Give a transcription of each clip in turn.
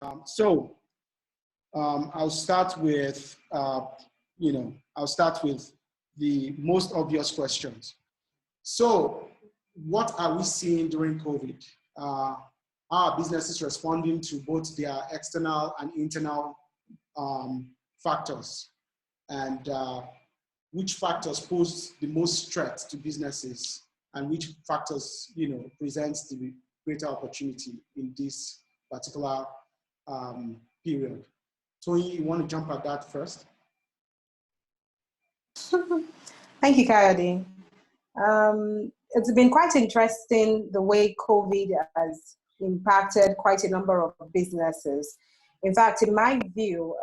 I'll start with, I'll start with the most obvious questions. So what are we seeing during COVID? Are businesses responding to both their external and internal factors? And which factors pose the most threat to businesses, and which factors, presents the greater opportunity in this particular period? Tony, you want to jump at that first? Thank you, Kayode. It's been quite interesting the way COVID has impacted quite a number of businesses. In fact, in my view,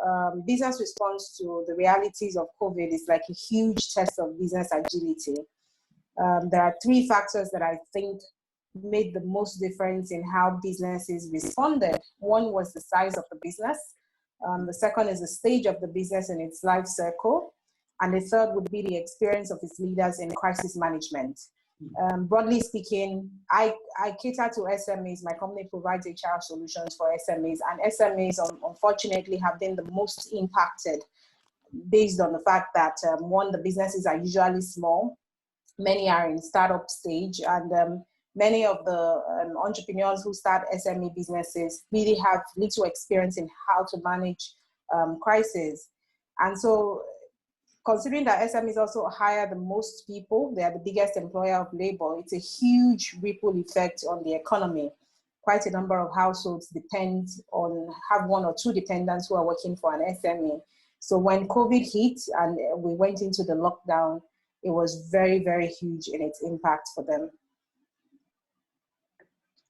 business response to the realities of COVID is like a huge test of business agility. There are three factors that I think made the most difference in how businesses responded. One was the size of the business. The second is the stage of the business in its life cycle. And the third would be the experience of its leaders in crisis management. Broadly speaking, I cater to SMEs. My company provides HR solutions for SMEs, and SMEs unfortunately have been the most impacted based on the fact that one, the businesses are usually small, many are in startup stage, and many of the entrepreneurs who start SME businesses really have little experience in how to manage crisis. And so, considering that SMEs also hire the most people, they are the biggest employer of labor, it's a huge ripple effect on the economy. Quite a number of households have one or two dependents who are working for an SME. So when COVID hit and we went into the lockdown, it was very, very huge in its impact for them.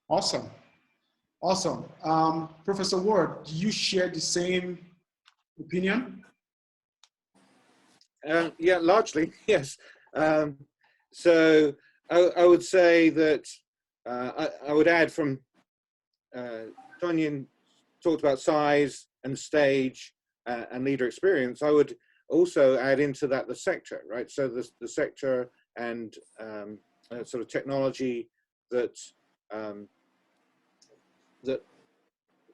Awesome. Awesome. Professor Ward, do you share the same opinion? Yeah, largely, yes. So I would say that I would add from Tonyan talked about size and stage and leader experience. I would also add into that the sector, right? So the sector and sort of technology that that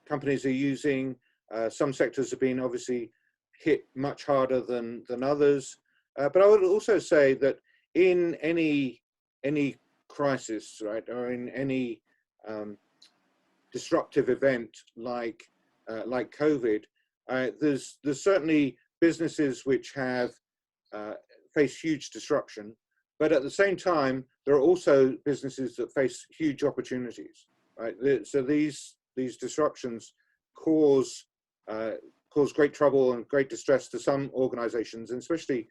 companies are using. Some sectors have been obviously hit much harder than others. But I would also say that in any crisis, right, or in any disruptive event like COVID, there's certainly businesses which have faced huge disruption, but at the same time there are also businesses that face huge opportunities, right? So these disruptions cause great trouble and great distress to some organizations, and especially,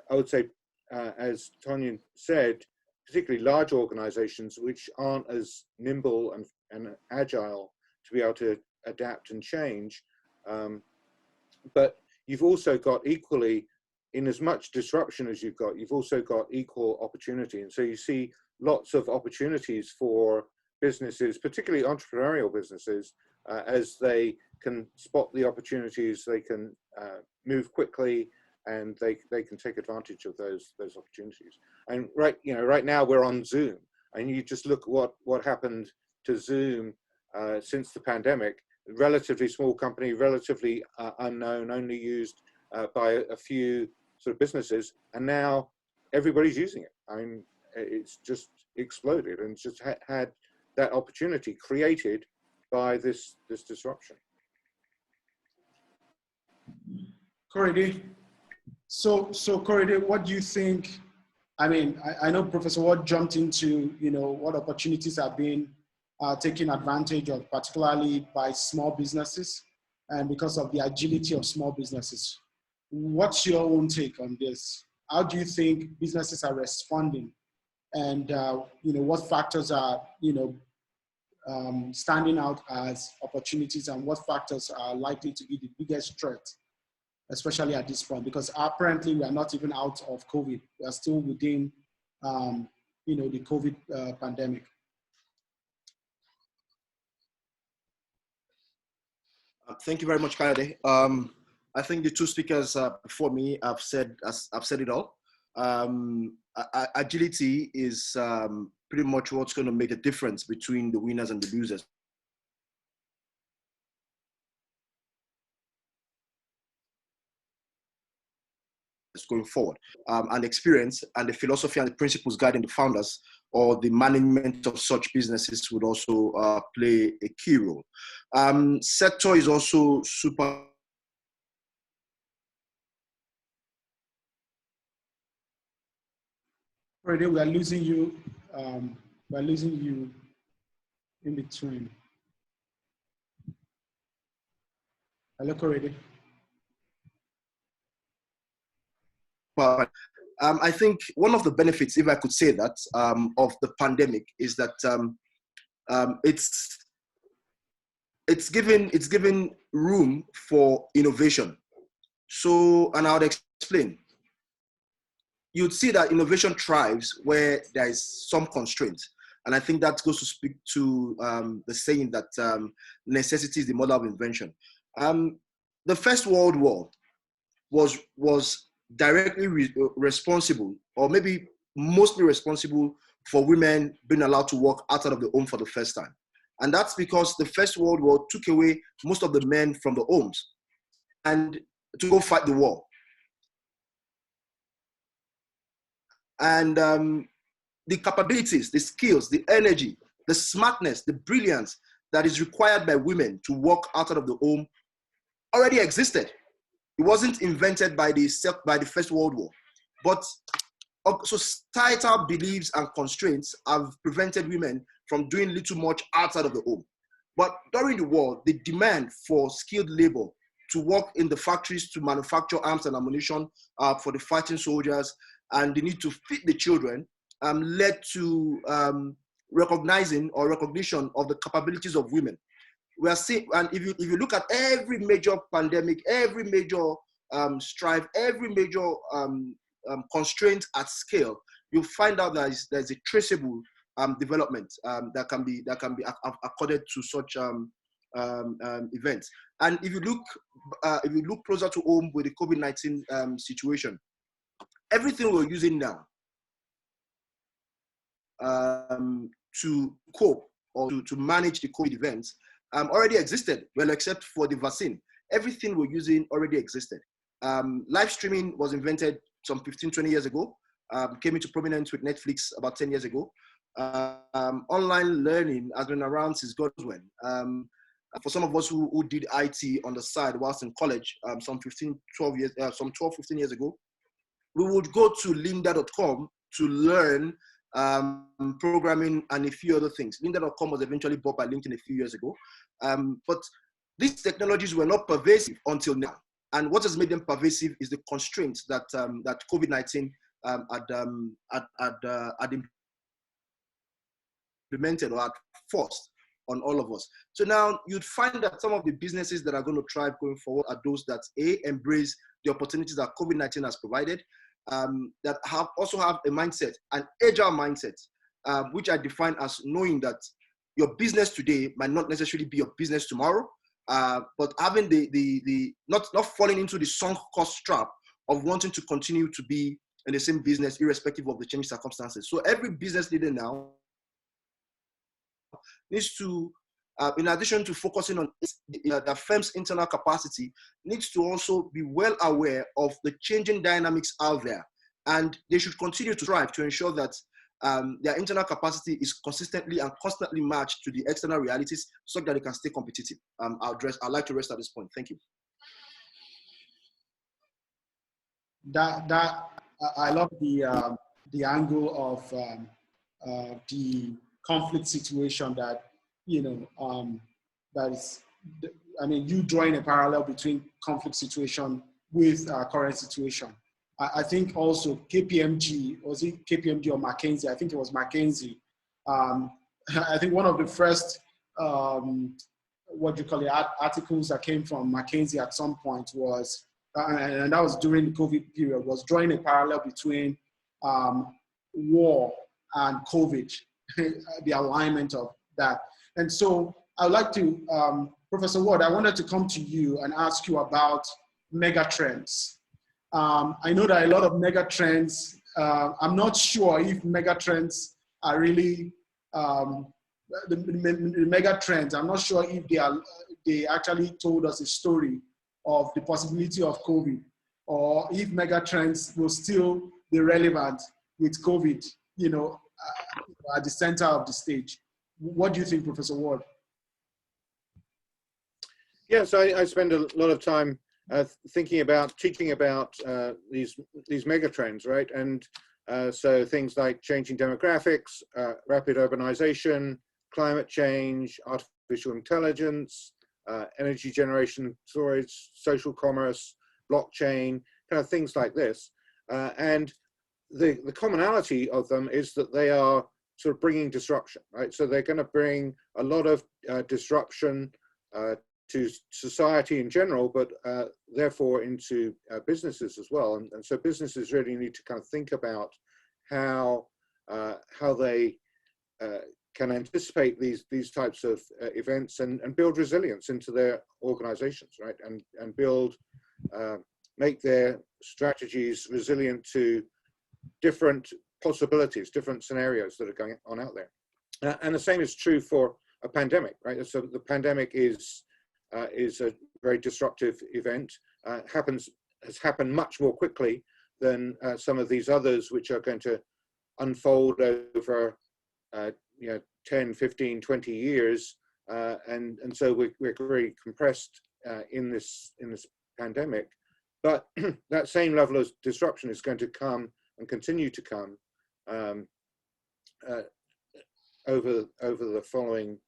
I would say, as Tonyan said, particularly large organizations which aren't as nimble and agile to be able to adapt and change. But you've also got equally, in as much disruption as you've also got equal opportunity. And so you see lots of opportunities for businesses, particularly entrepreneurial businesses, as they can spot the opportunities, they can move quickly, and they can take advantage of those opportunities. And right now we're on Zoom, and you just look what happened to Zoom since the pandemic. Relatively small company, relatively unknown, only used by a few sort of businesses, and now everybody's using it. I mean, it's just exploded, and just had that opportunity created by this disruption. Korede, so Korede, what do you think? I mean, I know Professor Ward jumped into what opportunities are being taken advantage of, particularly by small businesses, and because of the agility of small businesses. What's your own take on this? How do you think businesses are responding, and what factors are standing out as opportunities, and what factors are likely to be the biggest threat, especially at this point? Because apparently we are not even out of COVID. We are still within, the COVID pandemic. Thank you very much, Kayode. I think the two speakers before me have said it all. Agility is pretty much what's going to make a difference between the winners and the losers. going forward. And experience and the philosophy and the principles guiding the founders or the management of such businesses would also play a key role. Sector is also super. Already, we are losing you. We are losing you in between. Hello, Korede. But I think one of the benefits, if I could say that, of the pandemic is that it's given room for innovation. So, and I would explain. You'd see that innovation thrives where there is some constraint. And I think that goes to speak to the saying that necessity is the mother of invention. The First World War was directly responsible, or maybe mostly responsible, for women being allowed to work outside of the home for the first time. And that's because the First World War took away most of the men from the homes and to go fight the war. And the capabilities, the skills, the energy, the smartness, the brilliance that is required by women to work outside of the home already existed. It wasn't invented by the First World War. But societal beliefs and constraints have prevented women from doing little much outside of the home. But during the war, the demand for skilled labor to work in the factories to manufacture arms and ammunition for the fighting soldiers, and the need to feed the children led to recognition of the capabilities of women. We are seeing, and if you look at every major pandemic, every major strife, every major constraint at scale, you'll find out that there's a traceable development that can be accorded to such events. And if you look closer to home with the COVID-19 situation, everything we're using now to cope or to manage the COVID events already existed, well, except for the vaccine. Everything we're using already existed. Live streaming was invented some 15, 20 years ago, came into prominence with Netflix about 10 years ago. Online learning has been around since God's when. For some of us who did IT on the side whilst in college, some 15 years ago, we would go to lynda.com to learn programming and a few other things. Lynda.com was eventually bought by LinkedIn a few years ago. But these technologies were not pervasive until now. And what has made them pervasive is the constraints that that COVID-19 had implemented or had forced on all of us. So now you'd find that some of the businesses that are going to thrive going forward are those that embrace the opportunities that COVID-19 has provided, that also have a mindset, an agile mindset, which I define as knowing that your business today might not necessarily be your business tomorrow, but having not falling into the sunk cost trap of wanting to continue to be in the same business irrespective of the changing circumstances. So every business leader now needs to, in addition to focusing on the firm's internal capacity, needs to also be well aware of the changing dynamics out there. And they should continue to strive to ensure that their internal capacity is consistently and constantly matched to the external realities so that they can stay competitive. I'd like to rest at this point. Thank you. I love the angle of the conflict situation that, that is, I mean, you drawing a parallel between conflict situation with our current situation. I think also KPMG, was it KPMG or McKinsey? I think it was McKinsey. I think one of the first, articles that came from McKinsey at some point was, and that was during the COVID period, was drawing a parallel between war and COVID, the alignment of that. And so I'd like to, Professor Ward, I wanted to come to you and ask you about mega trends. I know that a lot of mega trends, I'm not sure if mega trends are really, the mega trends, I'm not sure if they actually told us a story of the possibility of COVID, or if mega trends will still be relevant with COVID, at the center of the stage. What do you think, Professor Ward? Yes, I spend a lot of time teaching about these mega trends, right? And so things like changing demographics, rapid urbanization, climate change, artificial intelligence, energy generation, storage, social commerce, blockchain, kind of things like this. And the commonality of them is that they are sort of bringing disruption, right? So they're going to bring a lot of disruption to society in general, but therefore into businesses as well. And so businesses really need to kind of think about how they can anticipate these types of events and build resilience into their organizations, right? And build, make their strategies resilient to different possibilities, different scenarios that are going on out there. And the same is true for a pandemic, right? So the pandemic is a very disruptive event. Has happened much more quickly than some of these others, which are going to unfold over 10, 15, 20 years. And so we're very compressed in this pandemic. But that same level of disruption is going to come and continue to come over the following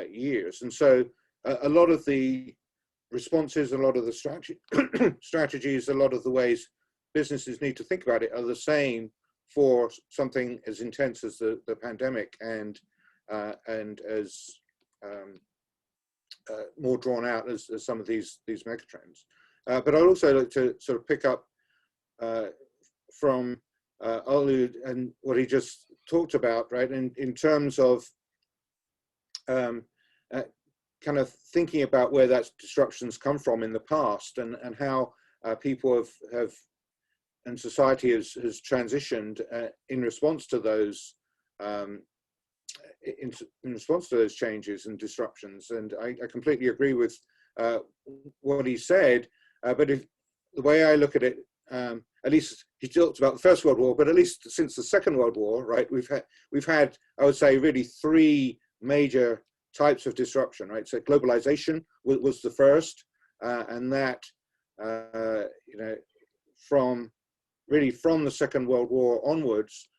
years. And so a lot of the responses, a lot of the strategies, a lot of the ways businesses need to think about it are the same for something as intense as the pandemic and as more drawn out as some of these megatrends. But I'd also like to sort of pick up from Olu and what he just talked about, right? In terms of kind of thinking about where that disruptions come from in the past and how people have and society has transitioned in response to those in response to those changes and disruptions. And I completely agree with what he said. But the way I look at it, at least he talked about the First World War, but at least since the Second World War, right? We've had I would say really three major types of disruption, right? So globalization was the first, and that from the Second World War onwards,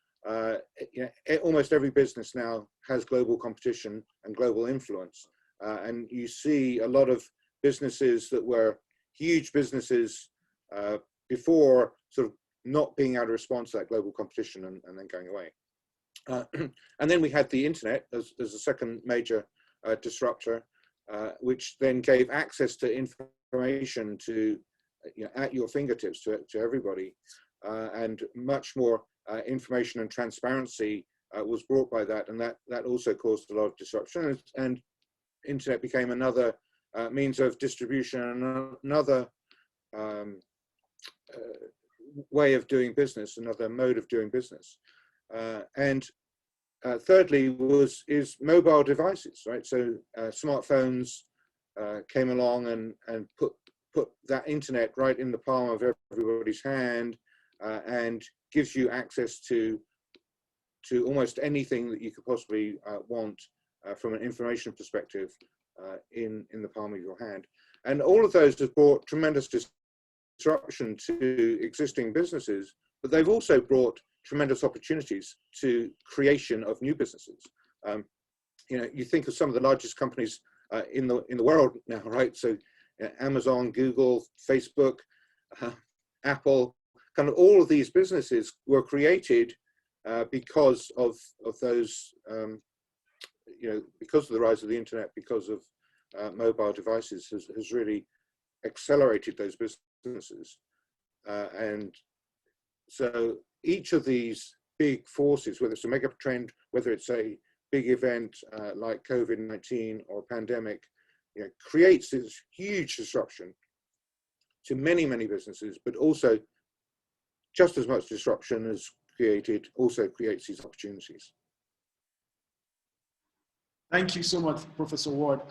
almost every business now has global competition and global influence, and you see a lot of businesses that were huge businesses before sort of not being able to respond to that global competition and then going away. And then we had the internet as a second major disruptor, which then gave access to information to at your fingertips to everybody, and much more information and transparency was brought by that, and that also caused a lot of disruption. And internet became another means of distribution and another way of doing business, another mode of doing business. And thirdly is mobile devices, right? So smartphones came along and put that internet right in the palm of everybody's hand, and gives you access to almost anything that you could possibly want from an information perspective in the palm of your hand. And all of those have brought tremendous disruption to existing businesses, but they've also brought tremendous opportunities to creation of new businesses. You think of some of the largest companies in the world now, right? So Amazon, Google, Facebook, Apple, kind of all of these businesses were created because of those, because of the rise of the internet, because of mobile devices has really accelerated those businesses. And so each of these big forces, whether it's a mega trend, whether it's a big event like COVID-19 or pandemic, creates this huge disruption to many, many businesses, but also just as much disruption as also creates these opportunities. Thank you so much, Professor Ward.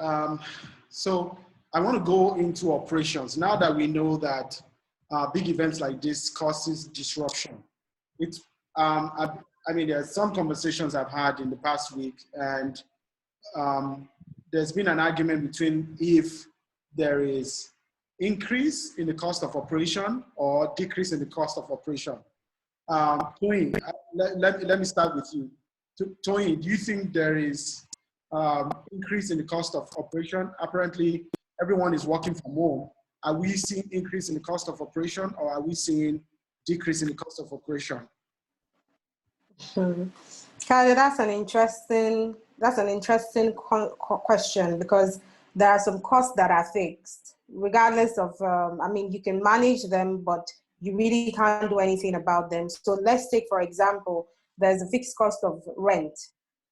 So I want to go into operations. Now that we know that big events like this causes disruption. It's, I mean, there's some conversations I've had in the past week, and there's been an argument between if there is increase in the cost of operation or decrease in the cost of operation. Tony, let me start with you. Tony, do you think there is increase in the cost of operation? Apparently, everyone is working from home. Are we seeing increase in the cost of operation, or are we seeing decrease in the cost of operation? Kyle, that's an interesting question, because there are some costs that are fixed, regardless of. I mean, you can manage them, but you really can't do anything about them. So let's take, for example, there's a fixed cost of rent.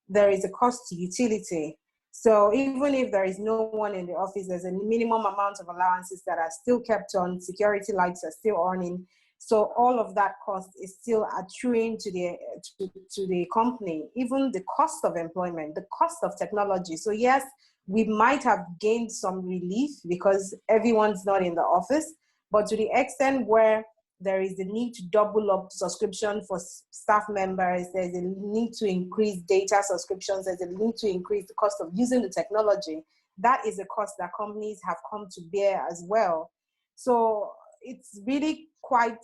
There is a cost to utility. So even if there is no one in the office, there's a minimum amount of allowances that are still kept on, security lights are still on. So all of that cost is still accruing to the company. Even the cost of employment, the cost of technology. So yes, we might have gained some relief because everyone's not in the office, but to the extent where there is a need to double up subscription for staff members, there's a need to increase data subscriptions, there's a need to increase the cost of using the technology. That is a cost that companies have come to bear as well. So it's really quite,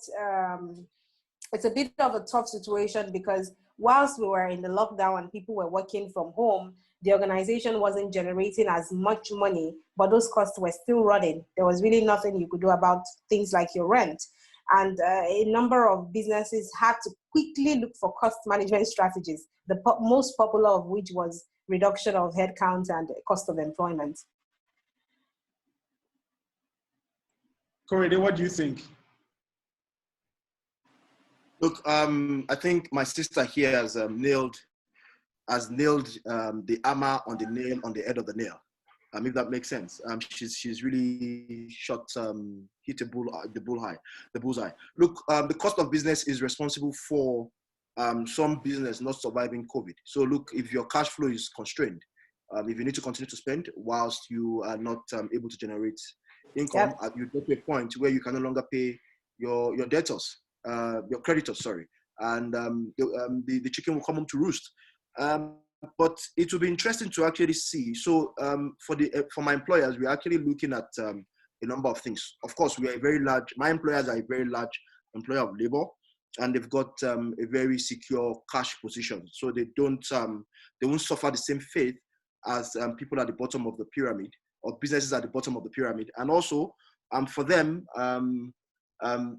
it's a bit of a tough situation, because whilst we were in the lockdown and people were working from home, the organization wasn't generating as much money, but those costs were still running. There was really nothing you could do about things like your rent. And a number of businesses had to quickly look for cost management strategies, the most popular of which was reduction of headcount and cost of employment. Korede, what do you think? Look, I think my sister here has nailed the hammer on the nail on the head of the nail. If that makes sense. She's really hit the bullseye. Look, the cost of business is responsible for some business not surviving COVID. So look, if your cash flow is constrained, if you need to continue to spend whilst you are not able to generate income, yep, you get to a point where you can no longer pay your debtors, your creditors, sorry, and the chicken will come home to roost. But it will be interesting to actually see. So for my employers, we're actually looking at a number of things. Of course, we are my employers are a very large employer of labor, and they've got a very secure cash position. So they won't suffer the same fate as people at the bottom of the pyramid, or businesses at the bottom of the pyramid. And also, for them,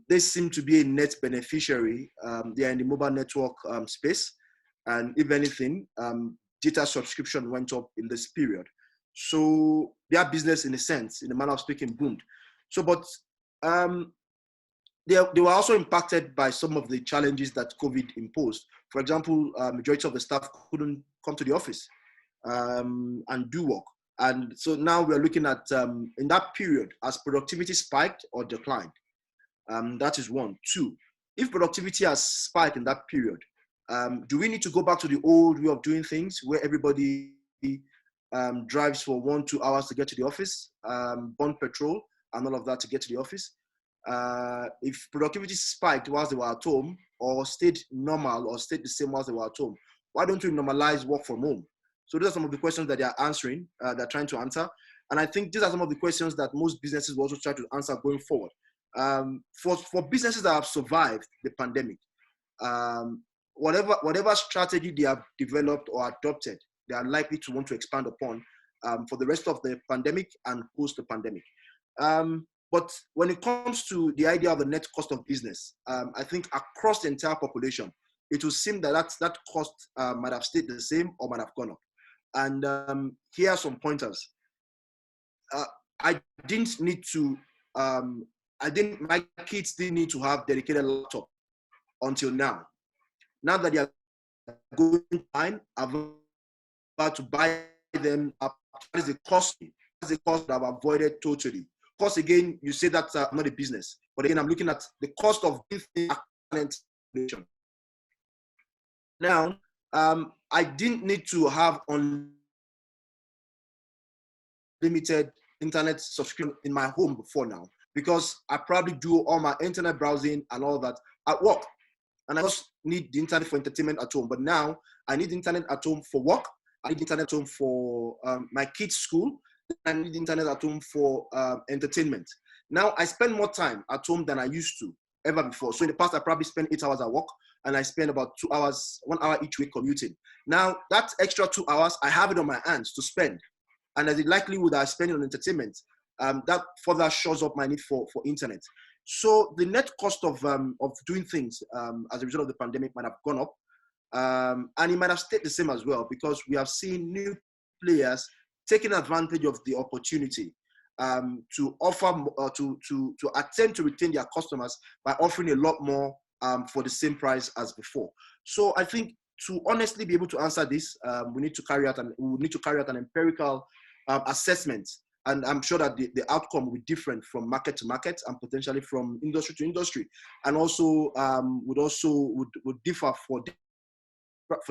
they seem to be a net beneficiary. They are in the mobile network space. And if anything, data subscription went up in this period. So their business, in a sense, in a manner of speaking, boomed. So, but they were also impacted by some of the challenges that COVID imposed. For example, majority of the staff couldn't come to the office and do work. And so now we're looking at, in that period, as productivity spiked or declined. That is one. Two, if productivity has spiked in that period, do we need to go back to the old way of doing things where everybody drives for 1-2 hours to get to the office, burn petrol and all of that to get to the office? If productivity spiked whilst they were at home, or stayed normal or stayed the same whilst they were at home, why don't we normalize work from home? So those are some of the questions that they are answering, they're trying to answer. And I think these are some of the questions that most businesses will also try to answer going forward. For businesses that have survived the pandemic, whatever strategy they have developed or adopted, they are likely to want to expand upon for the rest of the pandemic and post the pandemic. But when it comes to the idea of the net cost of business, I think across the entire population, it will seem that that cost might have stayed the same or might have gone up. And here are some pointers. My kids didn't need to have dedicated laptop until now. Now that they are going online, I've had to buy them up. That is a cost. That's a cost that I've avoided totally. Of course, again, you say that's not a business. But again, I'm looking at the cost of talent. Now, I didn't need to have unlimited internet subscription in my home before now. because I probably do all my internet browsing and all that at work. And I just need the internet for entertainment at home. But now I need the internet at home for work. I need the internet at home for my kids' school. I need the internet at home for entertainment. Now I spend more time at home than I used to ever before. So in the past, I probably spent 8 hours at work, and I spend about 2 hours, 1 hour each week commuting. Now that extra 2 hours, I have it on my hands to spend. And as the likelihood I spend it on entertainment, that further shows up my need for internet. So the net cost of doing things as a result of the pandemic might have gone up, and it might have stayed the same as well, because we have seen new players taking advantage of the opportunity to offer to attempt to retain their customers by offering a lot more for the same price as before. So I think to honestly be able to answer this, we need to carry out an empirical assessment. And I'm sure that the outcome will be different from market to market and potentially from industry to industry, and also would differ for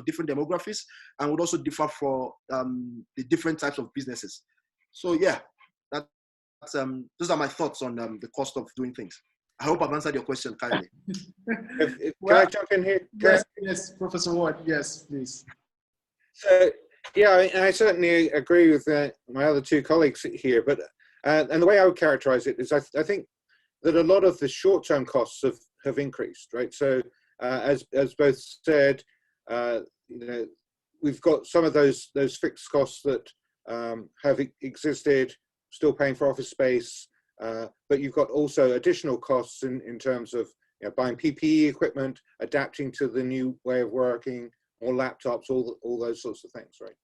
different demographics, and would also differ for the different types of businesses. So yeah, those are my thoughts on the cost of doing things. I hope I've answered your question, kindly. Can I jump in here? Yes, Professor Ward. Yes, please. So, yeah, I certainly agree with my other two colleagues here, but and the way I would characterize it is I think that a lot of the short-term costs have increased, right? So as both said, we've got some of those fixed costs that have existed, still paying for office space, but you've got also additional costs in terms of buying PPE equipment, adapting to the new way of working, more laptops, all those sorts of things, right?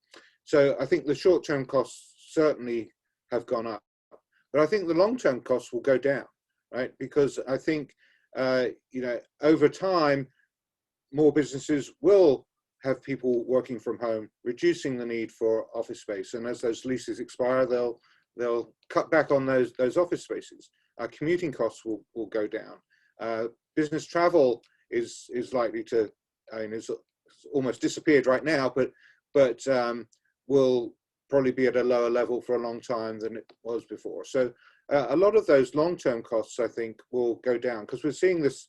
So I think the short-term costs certainly have gone up, but I think the long-term costs will go down, right? Because I think over time, more businesses will have people working from home, reducing the need for office space, and as those leases expire, they'll cut back on those office spaces. Commuting costs will go down. Business travel is likely to, it's almost disappeared right now, but will probably be at a lower level for a long time than it was before. So a lot of those long-term costs, I think, will go down, because we're seeing this,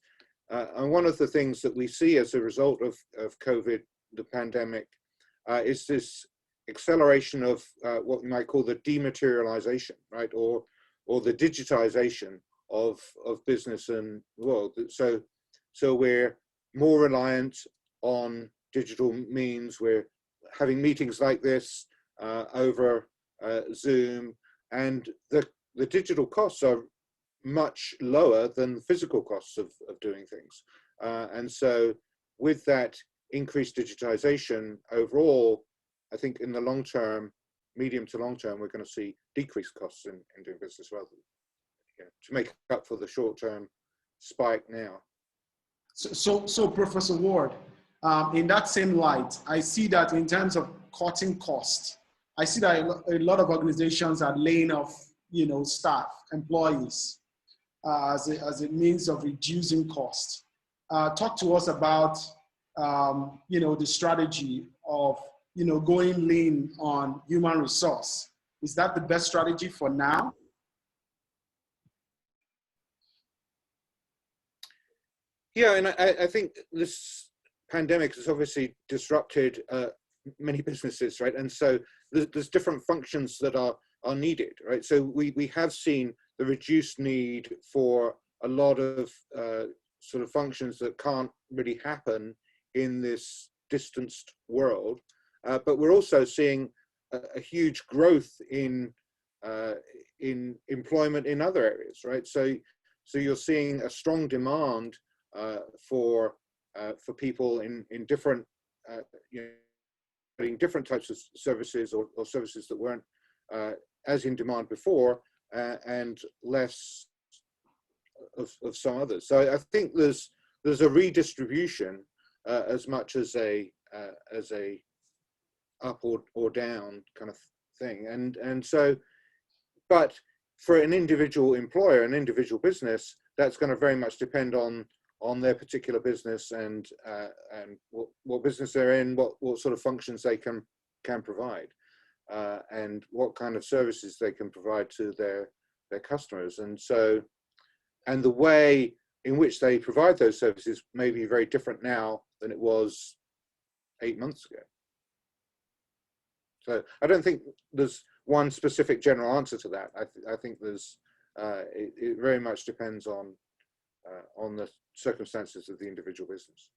and one of the things that we see as a result of COVID, the pandemic, is this acceleration of what we might call the dematerialization, right, or the digitization of business and the world. So we're more reliant on digital means. We're having meetings like this over Zoom, and the digital costs are much lower than the physical costs of doing things. And so with that increased digitization overall, I think in the long term, medium to long term, we're going to see decreased costs in doing business rather than, to make up for the short term spike now. So Professor Ward, in that same light, I see that in terms of cutting costs, I see that a lot of organizations are laying off, staff, employees, as a means of reducing costs. Talk to us about, the strategy of, going lean on human resource. Is that the best strategy for now? Yeah, and I think this pandemic has obviously disrupted many businesses, right? And so there's different functions that are needed, right? So we have seen the reduced need for a lot of sort of functions that can't really happen in this distanced world. But we're also seeing a huge growth in employment in other areas, right? So you're seeing a strong demand for people in different different types of services or services that weren't as in demand before, and less of some others. So I think there's a redistribution as much as a up or down kind of thing, and so, but for an individual employer, an individual business, that's going to very much depend on their particular business and what business they're in, what sort of functions they can provide, and what kind of services they can provide to their customers. And so and the way in which they provide those services may be very different now than it was 8 months ago. So I don't think there's one specific general answer to that. I think there's it very much depends on the circumstances of the individual business.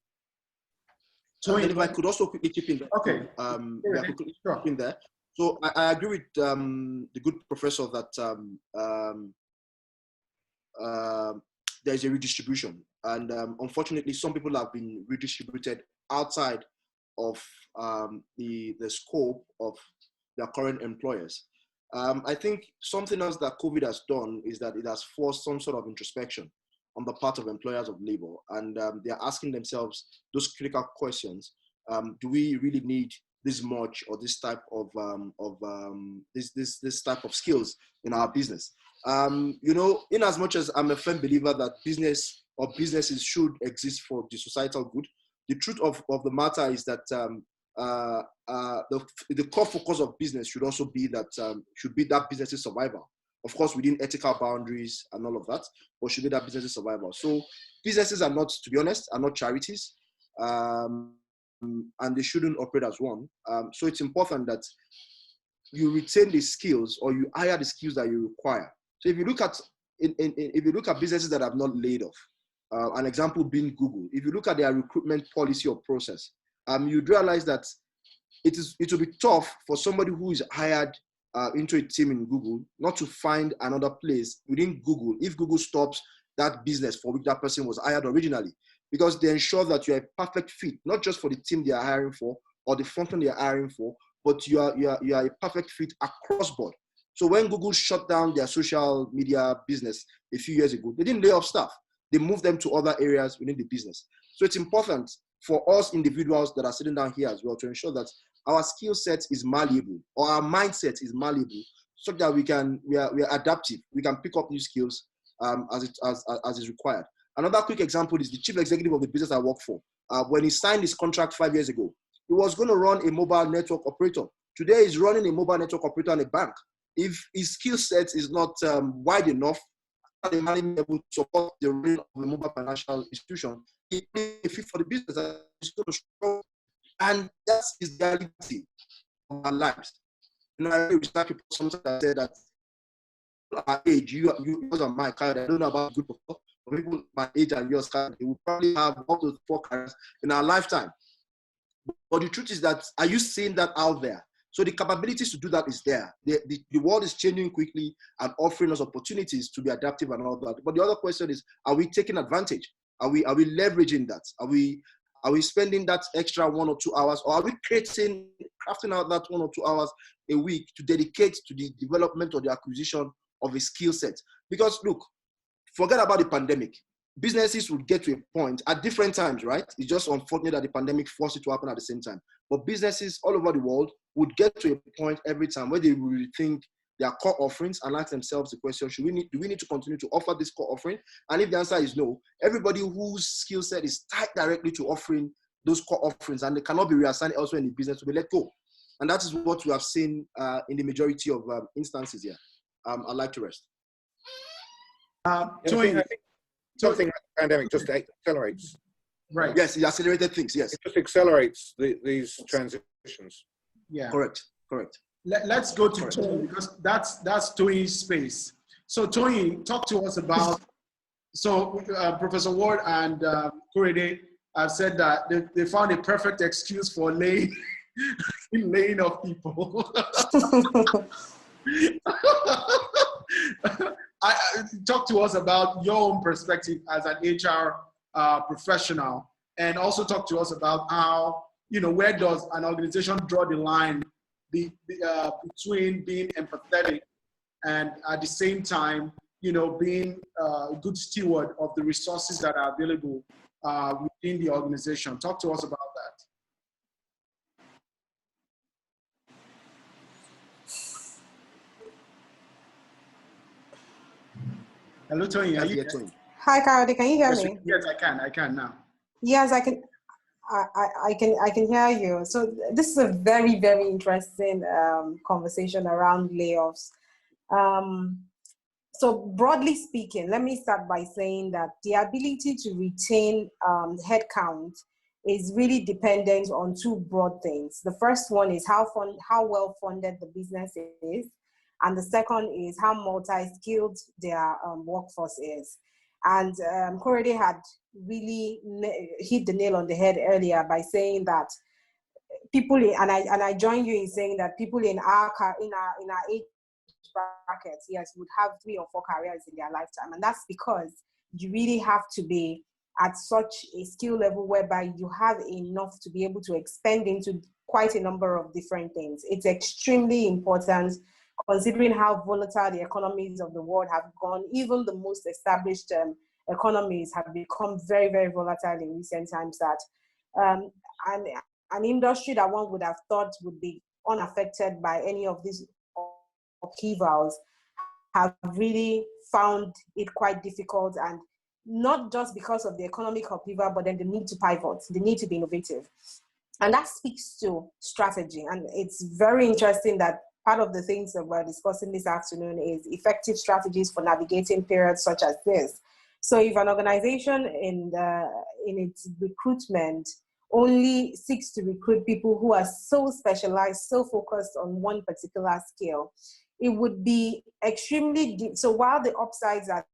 So if I could also quickly chip in there. Okay. Yeah, quickly chip in there. So I agree with the good professor that there's a redistribution, and unfortunately, some people have been redistributed outside of the scope of their current employers. I think something else that COVID has done is that it has forced some sort of introspection on the part of employers of labor, and they're asking themselves those critical questions. Do we really need this much or this type of this type of skills in our business? You know, in as much as I'm a firm believer that business or businesses should exist for the societal good, the truth of the matter is that the core focus of business should also be that business's survival. Of course, within ethical boundaries and all of that, but should be that business's survival. So businesses are not, to be honest, are not charities, and they shouldn't operate as one. So it's important that you retain the skills or you hire the skills that you require. So if you look at if you look at businesses that have not laid off, an example being Google. If you look at their recruitment policy or process, you'd realize that it will be tough for somebody who is hired into a team in Google not to find another place within Google if Google stops that business for which that person was hired originally, because they ensure that you are a perfect fit, not just for the team they are hiring for or the function they are hiring for, but you are a perfect fit across board. So when Google shut down their social media business a few years ago, they didn't lay off staff. They moved them to other areas within the business. So it's important for us individuals that are sitting down here as well to ensure that our skill set is malleable or our mindset is malleable, so that we are adaptive. We can pick up new skills as is required. Another quick example is the chief executive of the business I work for. When he signed his contract 5 years ago, he was going to run a mobile network operator. Today, he's running a mobile network operator in a bank. If his skill set is not wide enough, the management able to support the running of a mobile financial institution, he may be fit for the business and he's going to struggle. And that is the reality of our lives. You know, I respect people sometimes that say that our age, you guys are my kind, I don't know about good people, but people my age and yours, they will probably have up to 4 careers in our lifetime. But the truth is that, are you seeing that out there? So the capabilities to do that is there. The world is changing quickly and offering us opportunities to be adaptive and all that. But the other question is, are we taking advantage? Are we leveraging that? Are we spending that extra 1 or 2 hours, or are we crafting out that 1 or 2 hours a week to dedicate to the development or the acquisition of a skill set? Because look, forget about the pandemic. Businesses would get to a point at different times, right? It's just unfortunate that the pandemic forced it to happen at the same time. But businesses all over the world would get to a point every time where they will rethink their core offerings and ask themselves the question, do we need to continue to offer this core offering? And if the answer is no, everybody whose skill set is tied directly to offering those core offerings and they cannot be reassigned elsewhere in the business will be let go. And that is what we have seen in the majority of instances here. I'd like to rest. I think something like the pandemic just accelerates. Right. Yes, it accelerated things, yes. It just accelerates these transitions. Yeah. Correct. Let's go to Tony, because that's Tony's space. So Tony, talk to us about, Professor Ward and Korede have said that they found a perfect excuse for laying off people. Talk to us about your own perspective as an HR professional, and also talk to us about how, where does an organization draw the line between being empathetic and at the same time, being a good steward of the resources that are available within the organization. Talk to us about that. Hello, Tony. Are you there? Hi, Kayode. Can you hear me? Yes, I can now. Yes, I can. I can hear you. So this is a very, very interesting conversation around layoffs. So broadly speaking, let me start by saying that the ability to retain headcount is really dependent on two broad things. The first one is how well funded the business is, and the second is how multi-skilled their workforce is. And Korede had really hit the nail on the head earlier by saying that people, and I join you in saying that people in our age brackets, yes, would have 3 or 4 careers in their lifetime, and that's because you really have to be at such a skill level whereby you have enough to be able to expand into quite a number of different things. It's extremely important, considering how volatile the economies of the world have gone. Even the most established economies have become very, very volatile in recent times, that and an industry that one would have thought would be unaffected by any of these upheavals have really found it quite difficult, and not just because of the economic upheaval, but then the need to pivot, the need to be innovative. And that speaks to strategy. And it's very interesting that part of the things that we're discussing this afternoon is effective strategies for navigating periods such as this. So if an organization in its recruitment only seeks to recruit people who are so specialized, so focused on one particular skill, it would be extremely deep. So while the upsides are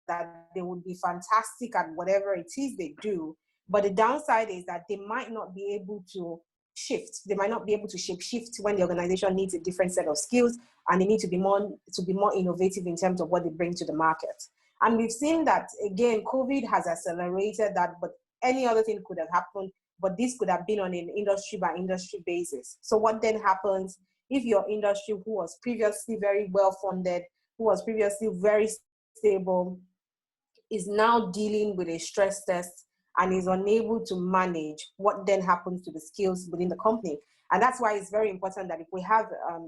that they would be fantastic at whatever it is they do, but the downside is that they might not be able to shift. They might not be able to shift when the organization needs a different set of skills, and they need to be more innovative in terms of what they bring to the market. And we've seen that, again, COVID has accelerated that, but any other thing could have happened, but this could have been on an industry by industry basis. So what then happens if your industry, who was previously very well funded, who was previously very stable, is now dealing with a stress test and is unable to manage? What then happens to the skills within the company? And that's why it's very important that if we have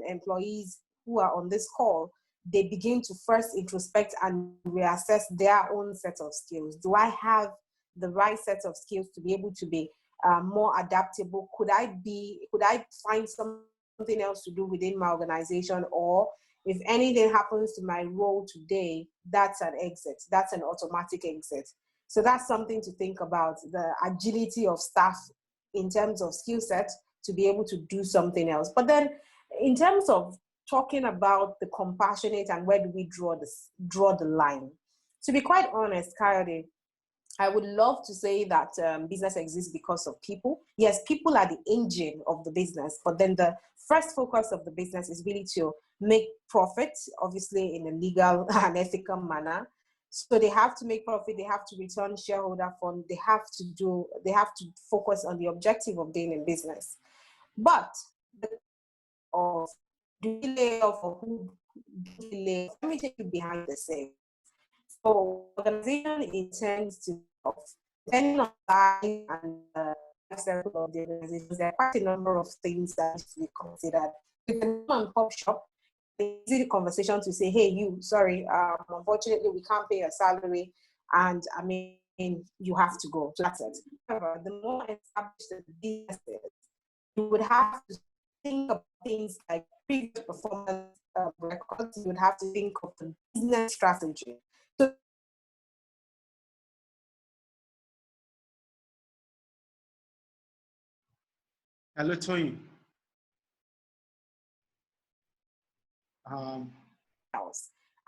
employees who are on this call, they begin to first introspect and reassess their own set of skills. Do I have the right set of skills to be able to be more adaptable? Could I find something else to do within my organization? Or if anything happens to my role today, that's an exit. That's an automatic exit. So that's something to think about, the agility of staff in terms of skill set to be able to do something else. But then in terms of talking about the compassionate and where do we draw the line? To be quite honest, Kayode, I would love to say that business exists because of people. Yes, people are the engine of the business, but then the first focus of the business is really to make profit, obviously in a legal and ethical manner. So they have to make profit, they have to return shareholder fund, they have to focus on the objective of being in business. But of do we lay off or who do we lay off? Let me take you behind the scenes. So organization intends to, depending on size and the circle of the organization, there are quite a number of things that need to be considered. With a mom-and-pop shop, it's easy conversation to say, hey, sorry, unfortunately, we can't pay your salary, and I mean, you have to go. So that's it. However, the more established the business is, you would have to think of things like previous performance records. You would have to think of the business strategy. So hello, Tony.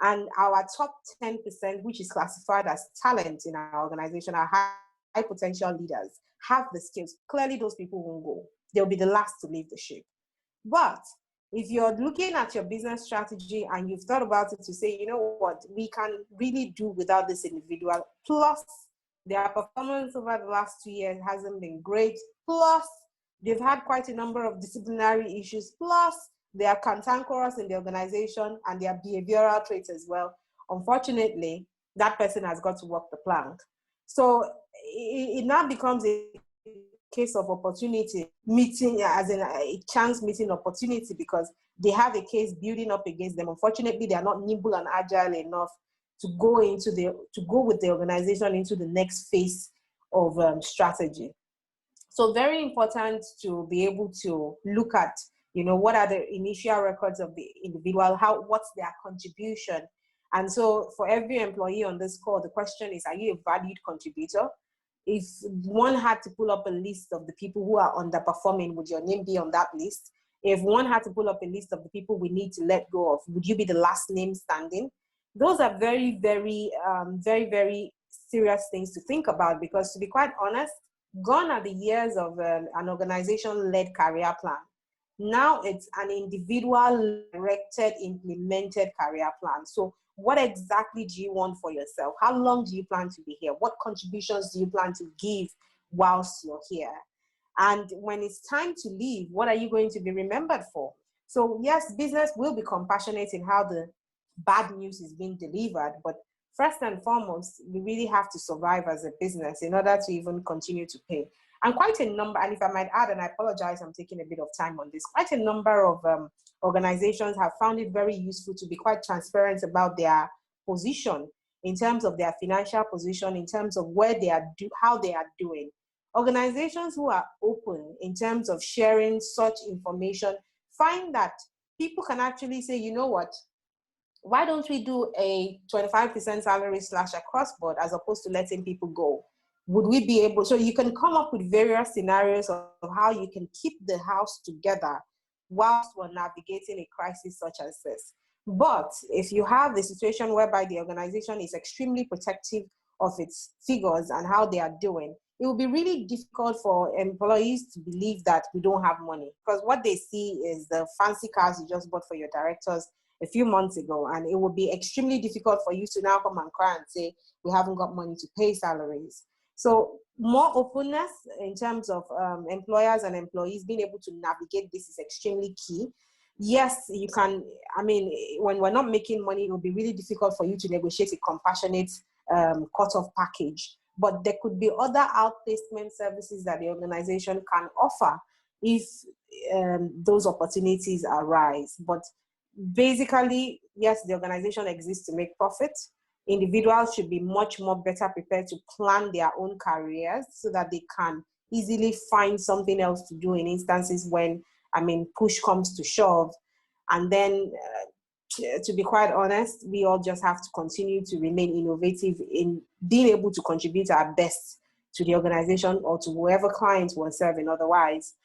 And our top 10%, which is classified as talent in our organization, our high potential leaders, have the skills. Clearly, those people won't go. They'll be the last to leave the ship. But if you're looking at your business strategy and you've thought about it to say, you know what, we can really do without this individual, plus their performance over the last 2 years hasn't been great, plus they've had quite a number of disciplinary issues, plus they are cantankerous in the organization and their behavioral traits as well. Unfortunately, that person has got to walk the plank. So it now becomes a case of opportunity meeting, as in a chance meeting opportunity, because they have a case building up against them. Unfortunately, they are not nimble and agile enough to go with the organization into the next phase of strategy. So very important to be able to look at, what are the initial records of the individual, what's their contribution, And so for every employee on this call, the question is, are you a valued contributor? If one had to pull up a list of the people who are underperforming, would your name be on that list? If one had to pull up a list of the people we need to let go of, would you be the last name standing? Those are very, very, very serious things to think about, because to be quite honest, gone are the years of an organization-led career plan. Now it's an individual directed, implemented career plan. So what exactly do you want for yourself? How long do you plan to be here? What contributions do you plan to give whilst you're here? And when it's time to leave, what are you going to be remembered for? So yes, business will be compassionate in how the bad news is being delivered, but first and foremost, we really have to survive as a business in order to even continue to pay. And quite a number, and if I might add, and I apologize, I'm taking a bit of time on this, quite a number of organizations have found it very useful to be quite transparent about their position in terms of their financial position, in terms of where they are, how they are doing. Organizations who are open in terms of sharing such information find that people can actually say, you know what, why don't we do a 25% salary slash across board as opposed to letting people go? Would we be able, so you can come up with various scenarios of how you can keep the house together whilst we're navigating a crisis such as this. But if you have the situation whereby the organization is extremely protective of its figures and how they are doing, it will be really difficult for employees to believe that we don't have money, because what they see is the fancy cars you just bought for your directors a few months ago, and it will be extremely difficult for you to now come and cry and say, we haven't got money to pay salaries. So more openness in terms of employers and employees being able to navigate this is extremely key. Yes, you can, I mean, when we're not making money, it will be really difficult for you to negotiate a compassionate cut-off package. But there could be other outplacement services that the organization can offer if those opportunities arise. But basically, yes, the organization exists to make profit. Individuals should be much more better prepared to plan their own careers so that they can easily find something else to do in instances when, I mean, push comes to shove. And then, to be quite honest, we all just have to continue to remain innovative in being able to contribute our best to the organization or to whoever clients we're serving. Otherwise,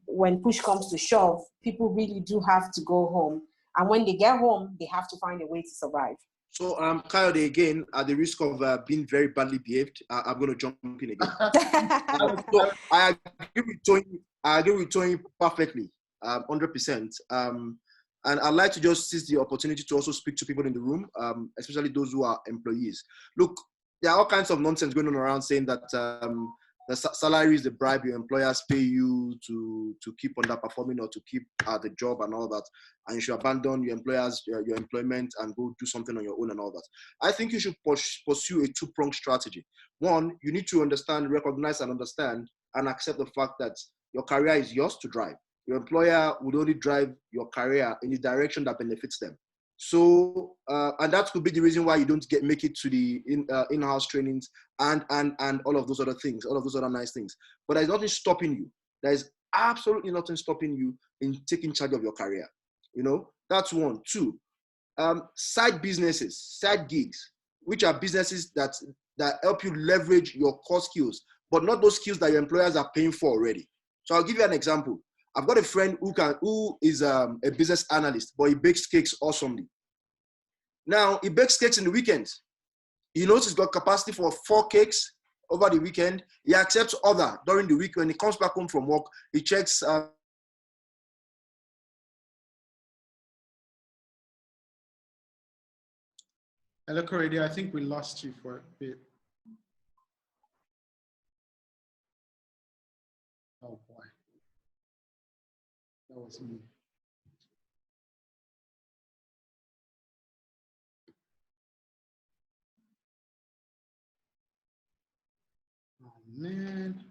when push comes to shove, people really do have to go home. And when they get home, they have to find a way to survive. So, Coyote, again, at the risk of being very badly behaved, I'm going to jump in again. So I agree with Tony perfectly, 100%. And I'd like to just seize the opportunity to also speak to people in the room, especially those who are employees. Look, there are all kinds of nonsense going on around saying that the salary is the bribe your employers pay you to keep underperforming or to keep the job and all that. And you should abandon your employers, your employment, and go do something on your own and all that. I think you should pursue a two-pronged strategy. One, you need to understand, recognize and understand and accept the fact that your career is yours to drive. Your employer would only drive your career in the direction that benefits them. So, and that could be the reason why you don't make it to the in-house trainings and all of those other things, all of those other nice things. But there's nothing stopping you. There is absolutely nothing stopping you in taking charge of your career. You know, that's one. Two, side businesses, side gigs, which are businesses that help you leverage your core skills, but not those skills that your employers are paying for already. So I'll give you an example. I've got a friend who is a business analyst, but he bakes cakes awesomely. Now, he bakes cakes in the weekends. He knows he's got capacity for 4 cakes over the weekend. He accepts order during the week. When he comes back home from work, he checks. Hello, Corey. I think we lost you for a bit. Oh boy, that was me. Oh man.